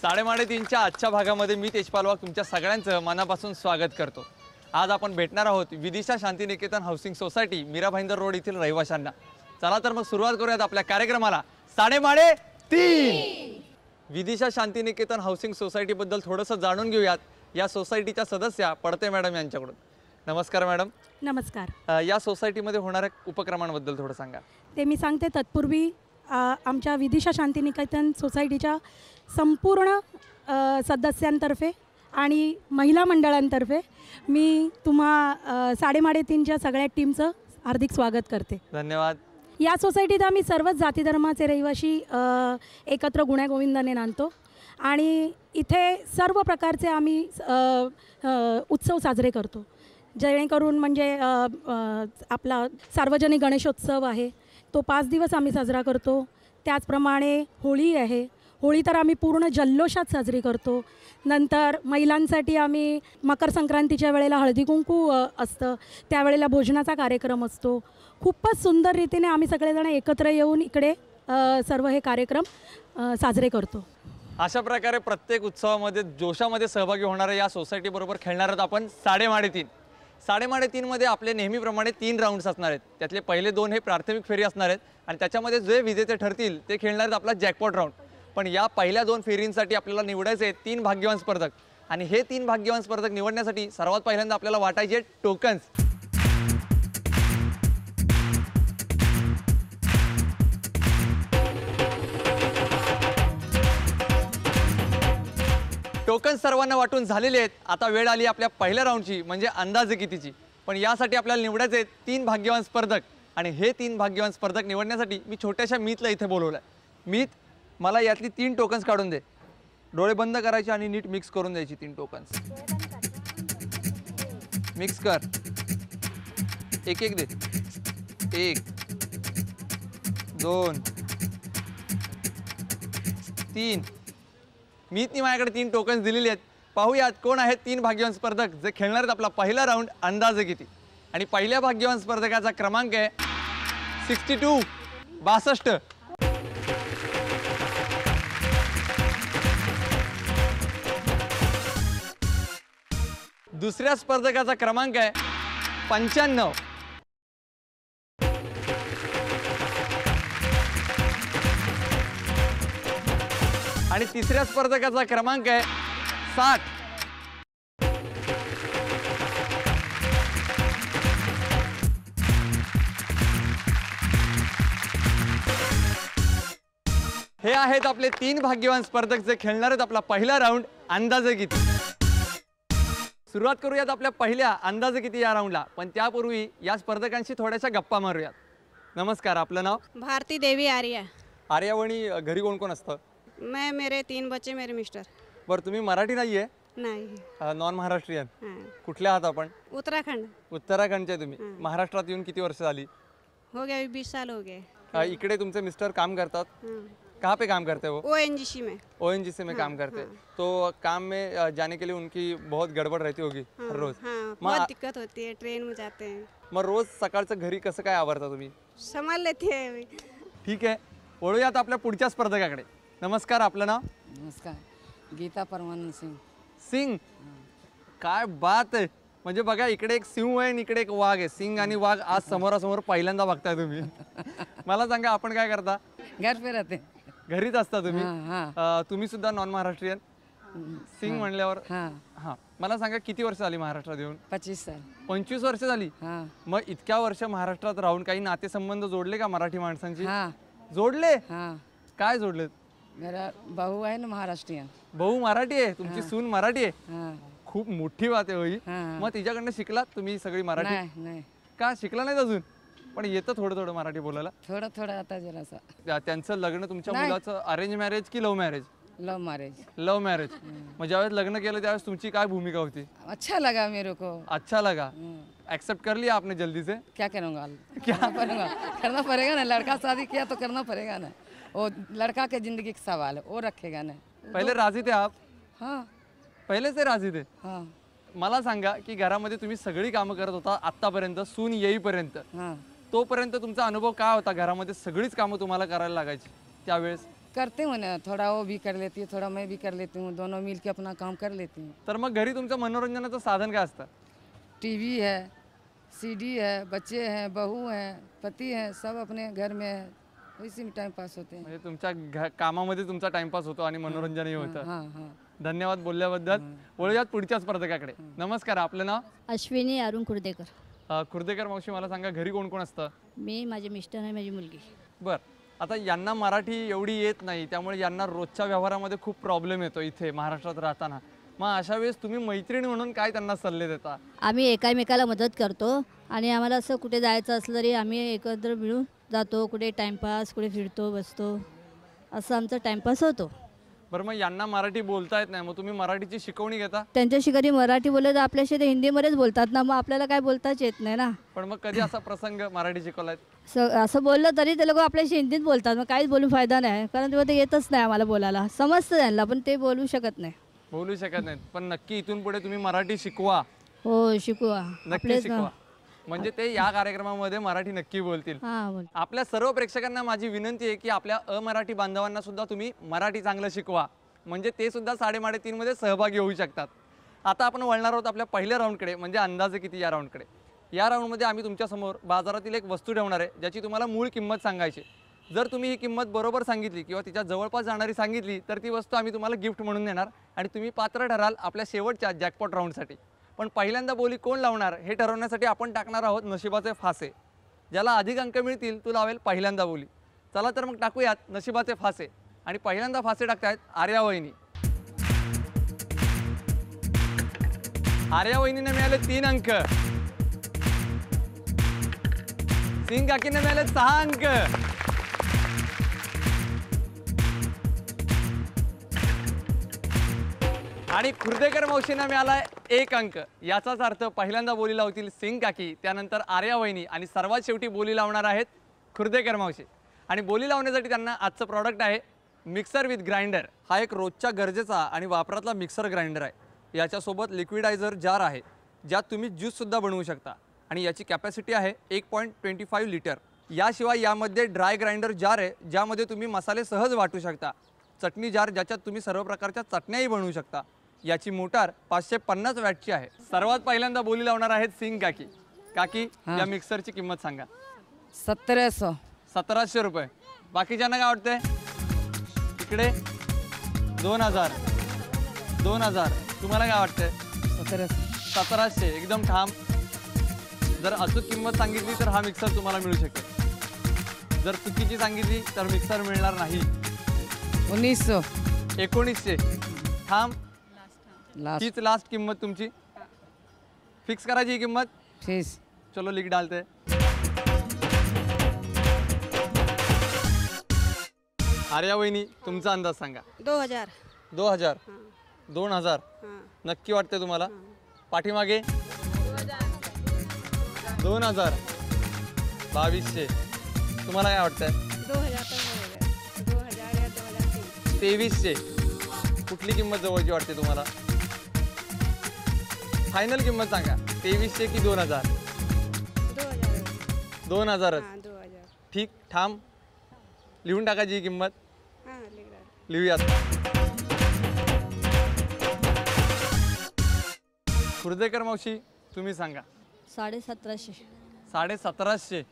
3:30च्या आजच्या भागामध्ये मी तेजपाल वाघ तुमच्या सगळ्यांचं मनापासून स्वागत करतो। आज आपण भेटणार आहोत Vidisha Shantiniketan housing society Mira Bhayandar road येथील रहिवाशांना। चला तर मग सुरुवात करूयात आपल्या कार्यक्रमाला। 3:30 विदिशा शांतिनिकेतन हाऊसिंग सोसायटी बद्दल थोडंसं जाणून घेऊयात या सोसायटीच्या सदस्या पडते मॅडम यांच्याकडून। नमस्कार मॅडम। नमस्कार। या सोसायटीमध्ये होणाऱ्या उपक्रमांबद्दल थोडं सांगा। ते मी सांगते तत्पूर्वी आमच्या विदिशा शांतिनिकेतन सोसायटीच्या संपूर्ण सदस्यांतर्फे आणि महिला मंडळांतर्फे मी तुम्हा 3:30च्या सगळ्या टीमचं हार्दिक स्वागत करते। धन्यवाद। या सोसायटीत आम्ही सर्वच जाती धर्माचे रहिवासी एकत्र गुण्यागोविंदाने नांदतो आणि इथे सर्व प्रकारचे आम्ही उत्सव साजरे करतो, जेणेकरून म्हणजे आपला सार्वजनिक गणेशोत्सव आहे तो 5 दिवस आम्ही साजरा करतो। त्याचप्रमाणे होळी आहे, होळी तर आम्ही पूर्ण जल्लोषात साजरी करतो। नंतर महिलांसाठी आम्ही मकर संक्रांतीच्या वेळेला हळदी कुंकू असतं, त्यावेळेला भोजनाचा कार्यक्रम असतो। खूपच सुंदर रीतीने आम्ही सगळेजण एकत्र येऊन इकडे सर्व हे कार्यक्रम साजरे करतो। अशा प्रकारे प्रत्येक उत्सवामध्ये जोशामध्ये सहभागी होणाऱ्या या सोसायटीबरोबर खेळणार आहोत आपण 3:30। 3:30 मध्ये आपले नेहमीप्रमाणे 3 राऊंड्स असणार आहेत। त्यातले पहिले 2 हे प्राथमिक फेरी असणार आहेत आणि त्याच्यामध्ये जे विजेते ठरतील ते खेळणार आहेत आपला जॅकपॉट राऊंड। पण या पहिल्या 2 फेरींसाठी आपल्याला निवडायचे 3 भाग्यवान स्पर्धक आणि हे 3 भाग्यवान स्पर्धक निवडण्यासाठी सर्वात पहिल्यांदा आपल्याला वाटायचे टोकन्स। टोकन सर्वांना वाटून झालेले आहेत। आता वेळ आली आपल्या पहिल्या राऊंडची म्हणजे अंदाजे कितीची। पण यासाठी आपल्याला निवडायचे 3 भाग्यवान स्पर्धक आणि हे 3 भाग्यवान स्पर्धक निवडण्यासाठी मी छोट्याशा मीतला इथे बोलवलं आहे। मीत, मला यातली 3 टोकन्स काढून दे। डोळे बंद करायचे आणि नीट मिक्स करून द्यायची 3 टोकन्स। मिक्स कर, एक एक दे। 1 2 3। मीतनी माझ्याकडे 3 टोकन्स दिलेली आहेत। पाहूयात कोण आहेत 3 भाग्यवान स्पर्धक जे खेळणार आहेत आपला पहिला राऊंड अंदाजे किती। आणि पहिल्या भाग्यवान स्पर्धकाचा क्रमांक आहे 62। दुसऱ्या स्पर्धकाचा क्रमांक आहे 95। आणि तिसऱ्या स्पर्धकाचा क्रमांक आहे 60। हे आहेत आपले 3 भाग्यवान स्पर्धक जे खेळणार आहेत आपला पहिला राऊंड अंदाजे किती। सुरुवात करूयात आपल्या पहिल्या अंदाजे किती या राऊंडला, पण त्यापूर्वी या स्पर्धकांशी थोड्याशा गप्पा मारूयात। नमस्कार, आपलं नाव? भारती देवी आर्या। आर्यावणी, घरी कोण कोण असतं? मैं, मेरे 3 बच्चे, मेरे मिस्टर। बरं, तुम्ही मराठी नाहीये? नहीं। नॉन महाराष्ट्रीयन? हाँ। कुठले आहात आपण? उत्तराखंड। उत्तराखंडचे तुम्ही? महाराष्ट्रात येऊन किती वर्ष झाली? हो गया, 20 साल हो गए। इकडे तुमचे मिस्टर काम करतात? हाँ। कहाँ पे काम करते हैं वो? ONGC में। ONGC में काम करते हैं। तो काम में जाने के लिए उनकी बहुत गडबड रहती होगी हर रोज? हाँ, बहुत दिक्कत होती है, ट्रेन में जाते हैं। मग रोज सकाळचं घरी कसं काय आवरता तुम्ही? संभाल लेते हैं। ठीक आहे, वळूयात आपल्या पुढच्या स्पर्धकाकडे। नमस्कार, आपलं नाव? नमस्कार, गीता परमानंद सिंग। सिंग, काय बात आहे। म्हणजे बघा, इकडे एक सिंह आहे आणि इकडे एक वाघ आहे। सिंग आणि वाघ आज समोरासमोर पहिल्यांदा बघताय तुम्ही। मला सांगा, आपण काय करता? घर पे रहते। घरीच असता तुम्ही? हाँ। तुम्ही सुद्धा नॉन महाराष्ट्रीयन? सिंग म्हणल्यावर हाँ। हां, मला सांगा किती वर्ष झाली महाराष्ट्रात येऊन? 25 साल। 25 वर्ष झाली? हाँ। मग इतक्या वर्ष महाराष्ट्रात राहून काही नातेसंबंध जोडले का मराठी माणसांची? हाँ। जोडले? हाँ। काय जोडलेत? मेरा बहू है ना महाराष्ट्रीयन। भाऊ मराठी आहे, तुमची सून मराठी आहे? हाँ। खूप मोठी बात आहे होई। हाँ। मग तिच्याकडनं शिकलात तुम्ही सगळी मराठी? नहीं नहीं, का शिकला नाही अजून? पण येतं थोडं थोडं मराठी बोलायला? थोड़ा थोड़ा आता जरा सा। त्यांचं लग्न तुमच्या नाही. मुलाचं अरेंज मॅरेज की लव्ह मॅरेज? लव मैरिज। Love marriage. मग ज्यावेळेस लग्न केलं त्यावेळेस तुमची काय भूमिका होती? अच्छा लगा मेरे को। अच्छा लगा? एक्सेप्ट कर लिया आपने जल्दी से? क्या करूँगा, क्या करूँगा, करना पड़ेगा ना। लड़का शादी किया तो करना पड़ेगा ना, वो लड़का के जिंदगी का सवाल है, वो रखेगा ना। पहिले राजी थे आप? हाँ। पहिले से राजी थे? हाँ। मला सांगा की घरामध्ये तुम्ही सगळी कामं करत होता आतापर्यंत, सून येईपर्यंत, हाँ। तोपर्यंत तुमचा अनुभव काय होता? घरामध्ये सगळीच कामं तुम्हाला करायला लागायची त्यावेळेस? करती हूँ ना, थोड़ा वो भी कर लेती है, थोड़ा मैं भी कर लेती हूँ, दोनों मिल के अपना काम कर लेती हूँ। तर मग घरी तुमचं मनोरंजनाचं साधन काय असतं? टीवी है, सीडी है, बच्चे हैं, बहू हैं, पति हैं, सब अपने घर में है, इसी में टाइम पास होते हैं। म्हणजे तुमच्या कामामध्ये तुमचा टाइमपास होतो आणि मनोरंजनही होतं. हाँ हाँ। धन्यवाद बोलल्याबद्दल. वळूयात पुढच्या स्पर्धकाकडे. नमस्कार, आपलं नाव? अश्विनी अरुण कुर्देकर. कुर्देकर मावशी, मला सांगा घरी कोण कोण असतं? मी, माझे मिस्टर आणि माझी मुलगी. बर, आता यांना मराठी एवढी येत नाही, त्यामुळे यांना रोजच्या व्यवहारामध्ये खूप प्रॉब्लेम येतो इथे महाराष्ट्रात राहताना. मग अशा वेळेस तुम्ही मैत्रिणी म्हणून काय त्यांना सल्ले देता? आम्ही एकामेकाला मदत करतो आणि आम्हाला असं कुठे जायचं असलं तरी आम्ही एकत्र मिळून जातो. कुठे टाईमपास, कुठे फिरतो, बसतो, असं आमचा टाईमपास होतो. बरं, मग यांना मराठी बोलता येत नाही, मग तुम्ही मराठीची शिकवणी घेता? त्यांच्याशी कधी मराठी बोलत आपल्याशी ते हिंदीमध्येच बोलतात ना, मग आपल्याला काय बोलताच येत नाही ना. पण मग कधी असा प्रसंग मराठी शिकवलाय? असं बोललं तरी ते लोक आपल्याशी हिंदीत बोलतात, मग काहीच बोलून फायदा नाही, कारण तेव्हा ते येतच नाही आम्हाला बोलायला. समजतं त्यांना, पण ते बोलू शकत नाही. बोलू शकत नाहीत, पण नक्की इथून पुढे तुम्ही मराठी शिकवा. हो, शिकू. नक्की शिकवा, म्हणजे ते या कार्यक्रमामध्ये मराठी नक्की बोलतील. हां, बोल. आपल्या सर्व प्रेक्षकांना माझी विनंती आहे की आपल्या अमराठी बांधवांना सुद्धा तुम्ही मराठी चांगलं शिकवा, म्हणजे ते सुद्धा 3.5 मध्ये सहभागी होऊ शकतात. आता आपण वळणार आहोत आपल्या पहिल्या राऊंडकडे, म्हणजे अंदाजे किती या राऊंडकडे. या राऊंडमध्ये आम्ही तुमच्यासमोर बाजारातील एक वस्तू ठेवणार आहे, ज्याची तुम्हाला मूळ किंमत सांगायची. जर तुम्ही ही किंमत बरोबर सांगितली किंवा तिच्या जवळपास जाणारी सांगितली तर ती वस्तू आम्ही तुम्हाला गिफ्ट म्हणून देणार आणि तुम्ही पात्र ठराल आपल्या शेवटच्या जॅकपॉट राऊंडसाठी. पण पहिल्यांदा बोली कोण लावणार हे ठरवण्यासाठी आपण टाकणार आहोत नशिबाचे फासे. ज्याला अधिक अंक मिळतील तो लावेल पहिल्यांदा बोली. चला तर मग टाकूयात नशिबाचे फासे. आणि पहिल्यांदा फासे टाकतायत आर्या वहिनी. आर्या वहिनीने मिळाले 3 अंक. सिंग काकीने मिळाले 6 अंक. आणि खुर्देकर मावशींना मिळालाय 1 अंक. याचाच अर्थ पहिल्यांदा बोली लावतील सिंग काकी, त्यानंतर आर्या वहिनी आणि सर्वात शेवटी बोली लावणार आहेत खुर्देकर मावशी. आणि बोली लावण्यासाठी त्यांना आजचं प्रॉडक्ट आहे मिक्सर विथ ग्राइंडर. हा एक रोजच्या गरजेचा आणि वापरातला मिक्सर ग्राइंडर आहे. याच्यासोबत लिक्विडायझर जार आहे, ज्यात तुम्ही ज्यूससुद्धा बनवू शकता आणि याची कॅपॅसिटी आहे 1.25 लिटर. याशिवाय यामध्ये ड्राय ग्राइंडर जार आहे, ज्यामध्ये तुम्ही मसाले सहज वाटू शकता. चटणी जार, ज्याच्यात तुम्ही सर्व प्रकारच्या चटण्याही बनवू शकता. याची मोटार 550 वॅटची आहे. सर्वात पहिल्यांदा बोली लावणार आहेत सिंग काकी. काकी, या मिक्सरची किंमत सांगा. 1700. 1700 रुपये. बाकीच्यांना काय वाटतंय? इकडे 2000. 2000. तुम्हाला काय वाटतंय? 1700. एकदम ठाम. जर अचूक किंमत सांगितली तर हा मिक्सर तुम्हाला मिळू शकेल. जर चुकीची सांगितली तर मिक्सर मिळणार नाही. 1900. 1900. ठाम. लास्ट. हीच लास्ट किंमत तुमची. फिक्स करायची ही किंमत. ठीक. चलो लिख डालते. आर्या वहिनी, तुमचा अंदाज सांगा. 2000. 2000. 2000 हाँ. नक्की वाटते तुम्हाला? पाठीमागे 2000. 2200. तुम्हाला काय वाटतंय? 2000 तो होगा. 2000 या 2003. 2300. कुठली किंमत जवळची वाटते तुम्हाला? फायनल किंमत सांगा. 2300 की 2000? 2000. 2000. हाँ, 2000. ठीक, ठाम. लिहून टाकायची ही किंमत. हाँ, लिख रहा है. लिहूयात. खुर्देकर मावशी, तुम्ही सांगा. 1750. 1750.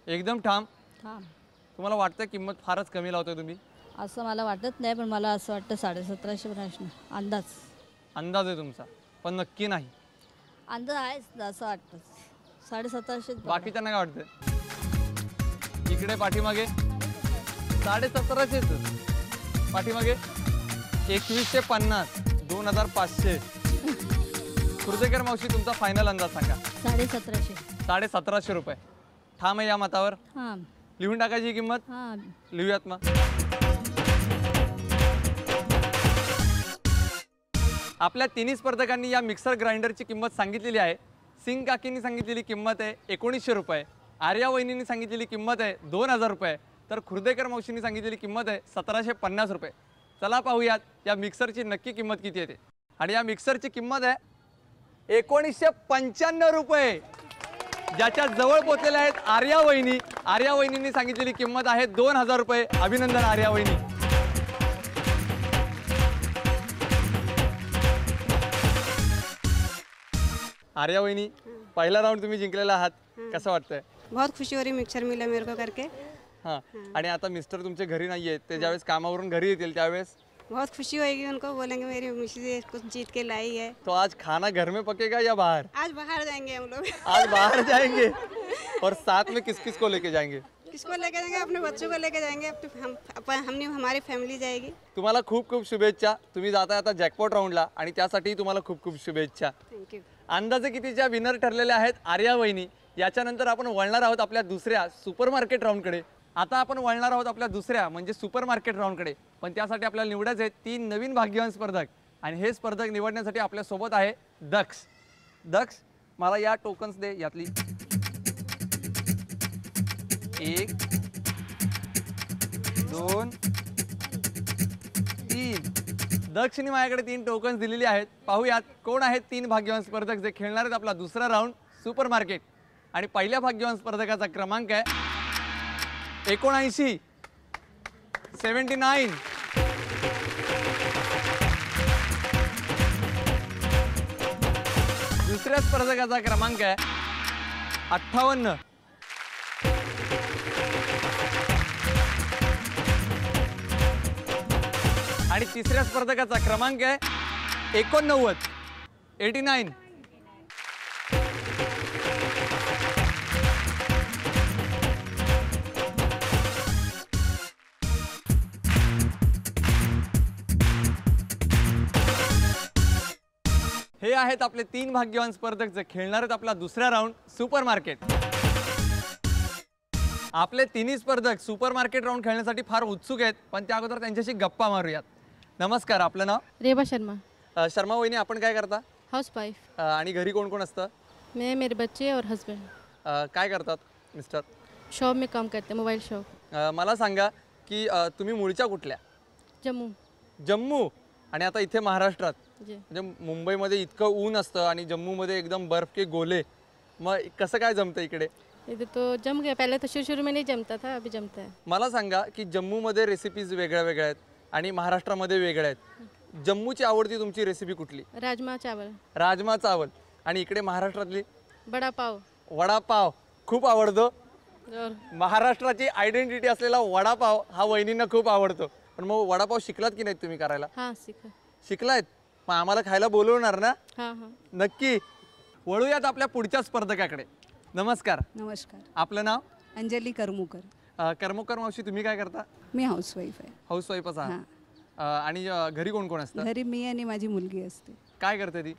एकदम ठाम. हां, तुम्हाला वाटतं किंमत फारच कमी लावतोय तुम्ही? असं मला वाटत नाही, पण मला असं वाटतं 1750 पण असणार. अंदाज अंदाज आहे तुमचा, पण नक्की नाही. अंदाज आहेच, असं वाटतं 1750. बाकीच्यांना काय वाटतं? इकडे पाठीमागे 1750. पाठीमागे 2150. 2500. खुर्देकर मावशी, तुमचा फायनल अंदाज सांगा. 1750. 1750 रुपये. ठाम आहे या मतावर? हां लिहून टाकायची ही किंमत. हां. लिहूयात मग. आपल्या तिन्ही स्पर्धकांनी या मिक्सर ग्राइंडरची किंमत सांगितलेली आहे. सिंग काकींनी सांगितलेली किंमत आहे 1900 रुपये. आर्या वहिनींनी सांगितलेली किंमत आहे 2000 रुपये. तर खुर्देकर मावशींनी सांगितलेली किंमत आहे 1750 रुपये. चला पाहूयात या मिक्सरची नक्की किंमत किती येते. आणि या मिक्सरची किंमत आहे 1995 रुपये, ज्याच्या जवळ पोहोचलेल्या आहेत आर्या वहिनी. आर्या वहिनींनी सांगितलेली किंमत आहे 2000 रुपये. अभिनंदन आर्या वहिनी. आर्या वहिनी, पहिला राऊंड तुम्ही जिंकलेला आहात, कसं वाटतंय? बहुत खुशी हो रही मिक्सर मिला मेरे को करके। हां, आणि आता मिस्टर तुमचे घरी नाही आहेत, ते ज्यावेळेस कामावरून घरी येतील त्यावेळेस बहुत खुशी होएगी उनको, बोलेंगे मेरी मिसेज कुछ जीत के लाई है। तो आज खाना घर में पकेगा या बाहर? आज बाहर जाएंगे हम लोग। आज बाहर जाएंगे। और साथ में किस किस को लेके जाएंगे? किसको लेके जाएंगे? अपने बच्चों को लेके जाएंगे, हमारी फैमिली जाएगी। तुम्हाला खूप खूप शुभेच्छा. तुम्ही जाताय आता जॅकपॉट राऊंडला आणि त्यासाठी तुम्हाला खूप खूप शुभेच्छा. Thank you. अंदाजे कितीच्या विनर ठरलेल्या आहेत आर्या वहिनी. याच्यानंतर आपण वळणार आहोत आपल्या दुसऱ्या सुपरमार्केट राऊंडकडे. आता आपण वळणार आहोत आपल्या दुसऱ्या म्हणजे सुपरमार्केट राऊंडकडे. पण त्यासाठी आपल्याला निवडायचे आहेत 3 नवीन भाग्यवान स्पर्धक आणि हे स्पर्धक निवडण्यासाठी आपल्यासोबत आहे दक्ष. दक्ष, मला या टोकन्स दे. यातली 1 2 3. दक्षने माझ्याकडे 3 टोकन्स दिलेली आहेत. पाहूयात कोण आहेत 3 भाग्यवान स्पर्धक जे खेळणार आहेत आपला दुसरा राऊंड सुपरमार्केट. आणि पहिल्या भाग्यवान स्पर्धकाचा क्रमांक आहे 79 79. दुसऱ्या स्पर्धकाचा क्रमांक आहे 58. आणि तिसऱ्या स्पर्धकाचा क्रमांक आहे 89 89. हे आहेत आपले 3 भाग्यवान स्पर्धक जे खेळणार आहेत आपला दुसरा राऊंड सुपरमार्केट. आपले 3 स्पर्धक सुपरमार्केट राऊंड खेळण्यासाठी फार उत्सुक आहेत, पण त्या अगोदर त्यांच्याशी गप्पा मारूयात. नमस्कार, आपलं नाव? रेबा शर्मा। शर्मा वहिनी, आपण काय करता? House wife. आणि घरी कोण कोण असतं? मैं, मेरे बच्चे और हस्बैंड। काय करतात मिस्टर? शॉप में काम करते हैं, मोबाइल शॉप। मला सांगा की तुम्ही मूळच्या कुठल्या? जम्मू। जम्मू. आणि आता इथे महाराष्ट्रात जी। म्हणजे मुंबईमध्ये इतकं ऊन असतं आणि जम्मूमध्ये एकदम बर्फ के गोले, मग कसं काय जमतं इकडे? इधर तो जम गया, पहले तो शुरू में नहीं जमता था, अभी जमता है। मला सांगा की जम्मूमध्ये रेसिपीज वेगळ्या वेगळ्या आहेत आणि महाराष्ट्रामध्ये वेगळ्या आहेत. जम्मूची आवडती तुमची रेसिपी कुठली? राजमा चावल। राजमा चावल. आणि इकडे महाराष्ट्रातली? बड़ा पाव। वडापाव खूप आवडतो. और महाराष्ट्राची आयडेंटिटी असलेला वडापाव हा वहिनींना खूप आवडतो. पण मग वडापाव शिकलात की नाही तुम्ही करायला? हाँ सीखा। शिकलायत? मग आम्हाला खायला बोलवणार ना? हाँ हाँ। नक्की. वळूयात आपल्या पुढच्या स्पर्धकाकडे. नमस्कार, नमस्कार, आपलं नाव? अंजली करमुकर। कर्मकर मावशी, तुम्ही काय करता? मी हाऊसवाईफ आहे। हाऊसवाईफच आहात. आणि घरी कोण कोण असतं? घरी मी आणि माझी मुलगी असते, काय करते ती?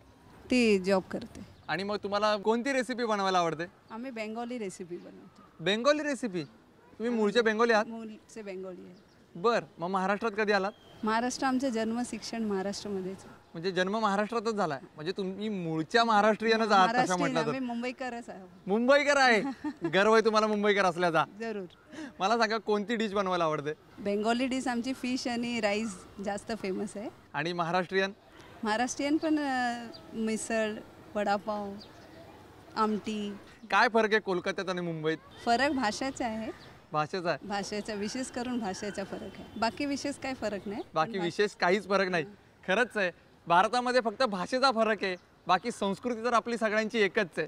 ती जॉब करते। आणि मग तुम्हाला कोणती रेसिपी बनवायला आवडते? आम्ही बेंगोली रेसिपी बनवतो। Bengali recipe? तुम्ही मूळचे बेंगोली आहात? मूळचे बेंगोली आहे। बर, मग महाराष्ट्रात कधी आलात? महाराष्ट्र, आमचं जन्म शिक्षण महाराष्ट्रामध्येच। म्हणजे जन्म महाराष्ट्रातच झालाय, म्हणजे तुम्ही मूळच्या महाराष्ट्रीयनच आहात तसं महाराष्ट्रीयन, म्हटलं आम्ही तर. मुंबईकरच आहोत। मुंबईकर आहे. गर्व आहे तुम्हाला मुंबईकर असल्याचा. जरूर। मला सांगा कोणती डिश बनवायला आवडते? बेंगोली डिश आमची फिश आणि राईस जास्त फेमस आहे। आणि महाराष्ट्रीयन? महाराष्ट्रीयन पण मिसळ, वडापाव, आमटी। काय फरक आहे कोलकात्यात आणि मुंबईत? फरक भाषेचा आहे, भाषेचा आहे. भाषेचा, विशेष करून भाषेचा फरक आहे, बाकी विशेष काही फरक नाही। बाकी विशेष काहीच फरक नाही. खरंच आहे, भारतामध्ये फक्त भाषेचा फरक आहे, बाकी संस्कृती तर आपली सगळ्यांची एकच आहे.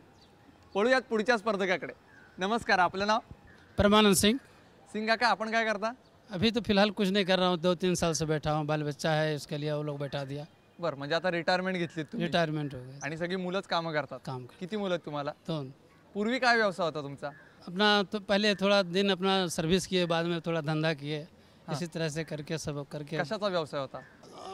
वळूयात पुढच्या स्पर्धकाकडे. नमस्कार, आपलं नाव? परमानंद सिंह। सिंग काका, आपण काय करता? अभी तो फिलहाल कुछ नहीं कर रहा हूँ, 2-3 साल से बैठा हूँ, बाल बच्चा है उसके लिए वो लोग बैठा दिया, बरं, म्हणजे आता रिटायरमेंट घेतली तुम्ही रिटायरमेंट हो गया। आणि सगळी मुलंच कामं करतात? काम कर किती मुलं आहेत तुम्हाला? 2। पूर्वी काय व्यवसाय होता तुमचा? अपना तो पहले थोड़ा दिन अपना सर्विस किए, बाद में थोड़ा धंधा किए, इसी तरह से करके सब करके कशाचा व्यवसाय होता?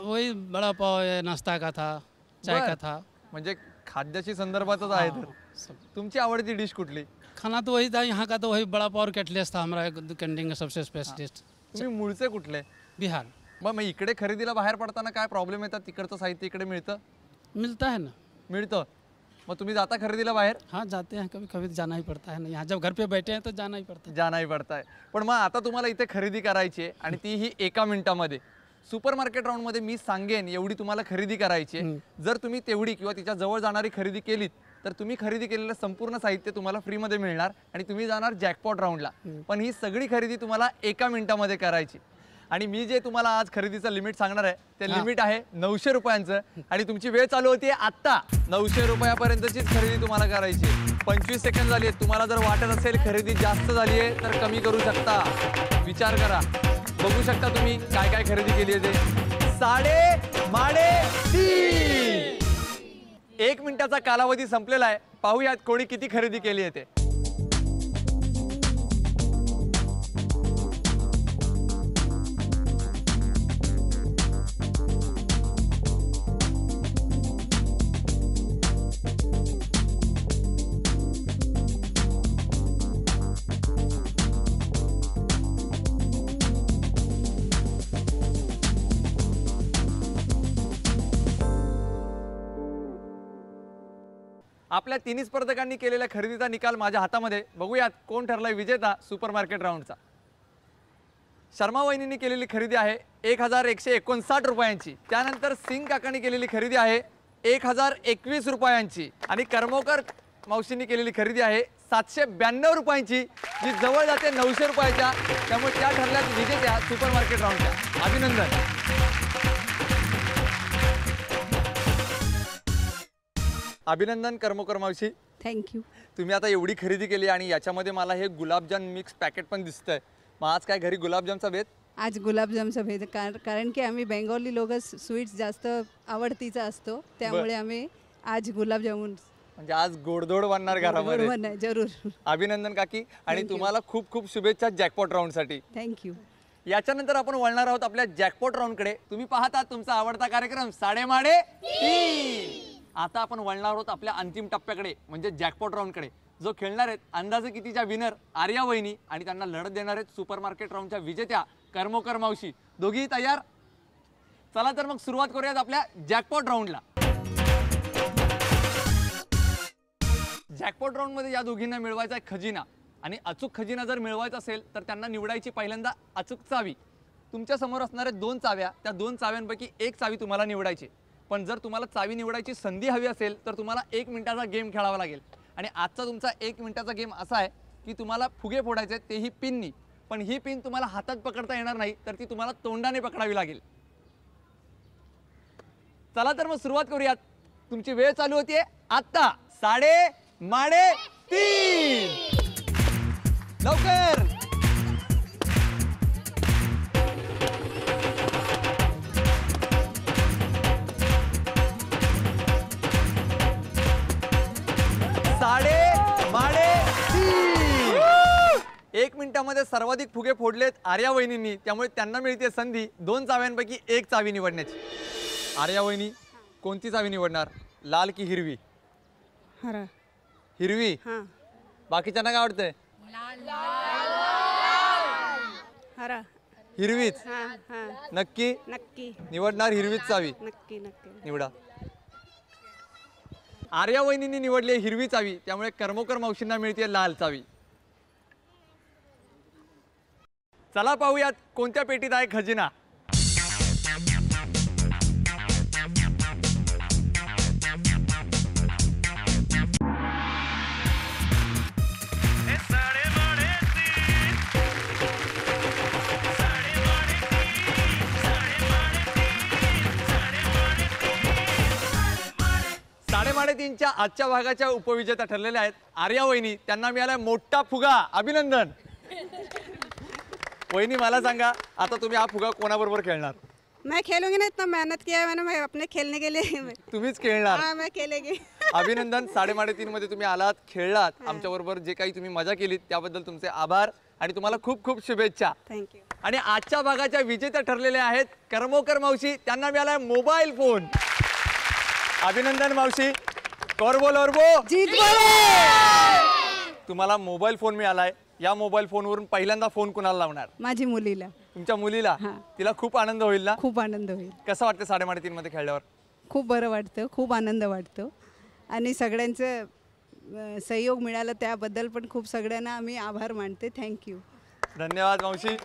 वही बड़ा पाव है, नाश्ता का था, चाय का बरं. था, म्हणजे खाद्याशी संदर्भातच आहे तर. सब। तुमची आवडती डिश कुठली? खाना तो वही था, यहाँ का तो वही बड़ा पाव और कटलेस था हमारा कैंटीन का सबसे स्पेशलिस्ट। तुम्ही मूळचे कुठले? बिहार। मग इकडे खरेदीला बाहेर पडताना काय प्रॉब्लेम येतात? तिकडचं साहित्य इकडे मिळतं? मिलता है ना? मिळतं. मग तुम्ही जाता खरेदीला बाहेर? हाँ जाते हैं, कभी कभी जाना ही पड़ता है ना, यहाँ जब घर पे बैठे हैं तो जाना ही पड़ता है। जानाही पडताय. पण मग आता तुम्हाला इथे खरेदी करायची आहे आणि ती ही 1 मिनिटामध्ये. सुपरमार्केट राऊंडमध्ये मी सांगेन एवढी तुम्हाला खरेदी करायची आहे. जर तुम्ही तेवढी किंवा तिच्या जवळ जाणारी खरेदी केलीत तर तुम्ही खरेदी केलेलं संपूर्ण साहित्य तुम्हाला फ्रीमध्ये मिळणार आणि तुम्ही जाणार जॅकपॉट राऊंडला. पण ही सगळी खरेदी तुम्हाला 1 मिनिटामध्ये करायची. आणि मी जे तुम्हाला आज खरेदीचं लिमिट सांगणार आहे ते लिमिट आहे 900 रुपयांचं आणि तुमची वेळ चालू होती आत्ता. 900 रुपयापर्यंतचीच खरेदी तुम्हाला करायची. 25 सेकंद झाली आहेत. तुम्हाला जर वाटत असेल खरेदी जास्त झाली आहे तर कमी करू शकता. विचार करा. बघू शकता तुम्ही काय काय खरेदी केली आहे ते. 3.5. 1 मिनिटाचा कालावधी संपलेला आहे. पाहूयात कोणी किती खरेदी केली आहे ते. आपल्या तिन्ही स्पर्धकांनी केलेल्या खरेदीचा निकाल माझ्या हातामध्ये. बघूयात कोण ठरलाय विजेता सुपरमार्केट राऊंडचा. शर्मा वहिनींनी केलेली खरेदी आहे 1159 रुपयांची. त्यानंतर सिंग काकांनी केलेली खरेदी आहे 1021 रुपयांची आणि कर्मोकर मावशींनी केलेली खरेदी आहे 792 रुपयांची, जी जवळ जाते 900 रुपयाच्या. त्यामुळे त्या ठरल्यात विजेत्या सुपरमार्केट राऊंडच्या. अभिनंदन. अभिनंदन कर्मोकर मावशी. थँक्यू. तुम्ही आता एवढी खरेदी केली आणि याच्यामध्ये मला हे गुलाबजाम मिक्स पॅकेट पण दिसतंय. मग आज काय घरी गुलाबजामचा बेत? आज गुलाबजामचा भेद कारण की आम्ही बेंगॉली लोक स्वीट्स जास्त आवडतीचा असतो, त्यामुळे आम्ही आज गुलाबजामुन म्हणजे आज गोडधोड बनणार घरामध्ये. नाही, जरूर. अभिनंदन काकी आणि तुम्हाला खूप खूप शुभेच्छा जॅकपॉट राऊंडसाठी. थँक्यू. याच्यानंतर आपण वळणार आहोत आपल्या जॅकपॉट राऊंडकडे. तुम्ही पाहता तुमचा आवडता कार्यक्रम 3.5. आता आपण वळणार आहोत आपल्या अंतिम टप्प्याकडे म्हणजे जॅकपॉट राऊंडकडे. जो खेळणार आहेत अंदाजे कितीच्या विनर आर्या वहिनी आणि त्यांना लढत देणार आहेत सुपरमार्केट राऊंडच्या विजेत्या कर्मोकर मावशी. दोघीही तयार? चला तर मग सुरुवात करूयात आपल्या जॅकपॉट राऊंडला. जॅकपॉट राऊंडमध्ये या दोघींना मिळवायचा आहे खजिना आणि अचूक खजिना जर मिळवायचा असेल तर त्यांना निवडायची पहिल्यांदा अचूक चावी. तुमच्या समोर असणाऱ्या 2 चाव्या, त्या 2 चाव्यांपैकी एक चावी तुम्हाला निवडायची. पण जर तुम्हाला चावी निवडायची संधी हवी असेल तर तुम्हाला 1 मिनिटाचा गेम खेळावा लागेल. आणि आजचा तुमचा 1 मिनिटाचा गेम असा आहे की तुम्हाला फुगे फोडायचे आहेत, तेही पिननी. पण ही पिन तुम्हाला हातात पकडता येणार नाही, तर ती तुम्हाला तोंडाने पकडावी लागेल. चला तर मग सुरुवात करूयात. तुमची वेळ चालू होतीये आत्ता. 3.5. लवकर. एक मिनिटामध्ये सर्वाधिक फुगे फोडलेत आर्या वहिनींनी, त्यामुळे त्यांना मिळते संधी 2 चाव्यांपैकी एक चावी निवडण्याची. आर्या वहिनी कोणती चावी निवडणार, लाल की हिरवी? हरा. हिरवी. हां. बाकीच्यांना काय आवडतंय? हरा. हिरवीच. हां हां. नक्की नक्की निवडणार हिरवीच चावी? नक्की नक्की. निवडा. आर्या वहिनींनी निवडली हिरवी चावी, त्यामुळे कर्मोकर मावशींना मिळते लाल चावी. चला पाहूयात कोणत्या पेटीत आहे खजिना. साडेतीनच्या आजच्या भागाच्या उपविजेता ठरलेल्या आहेत आर्या वहिनी. त्यांना मिळाला मोठा फुगा. अभिनंदन. वहिनी मला सांगा, आता तुम्ही हा फुगा कोणाबरोबर खेळणार? मैं खेलूंगी ना, इतना मेहनत किया है मैंने, मैं अपने खेलने के लिए. तुम्हीच खेळणार? हाँ, मैं खेलेगी. अभिनंदन. 3.5 मध्ये तुम्ही आलात, खेळलात आमच्याबरोबर. जे काही तुम्ही मजा केलीत त्याबद्दल तुमचे आभार आणि तुम्हाला खूप खूप शुभेच्छा. थँक्यू. आणि आजच्या भागाच्या विजेत्या ठरलेल्या आहेत कर्मोकर मावशी. त्यांना मिळाला मोबाईल फोन. अभिनंदन मावशी. तुम्हाला मोबाईल फोन मिळालाय. या मोबाईल फोनवरून पहिल्यांदा फोन कुणाला लावणार? माझी मुलीला. तुमच्या मुलीला? तिला खूप आनंद होईल ना? खूप आनंद होईल. कसं वाटतं 3.5 मध्ये खेळल्यावर? खूप बरं वाटतं, खूप आनंद वाटतो आणि सगळ्यांचं सहयोग मिळालं त्याबद्दल पण खूप सगळ्यांना आम्ही आभार मानते. थँक्यू. धन्यवाद मावशी.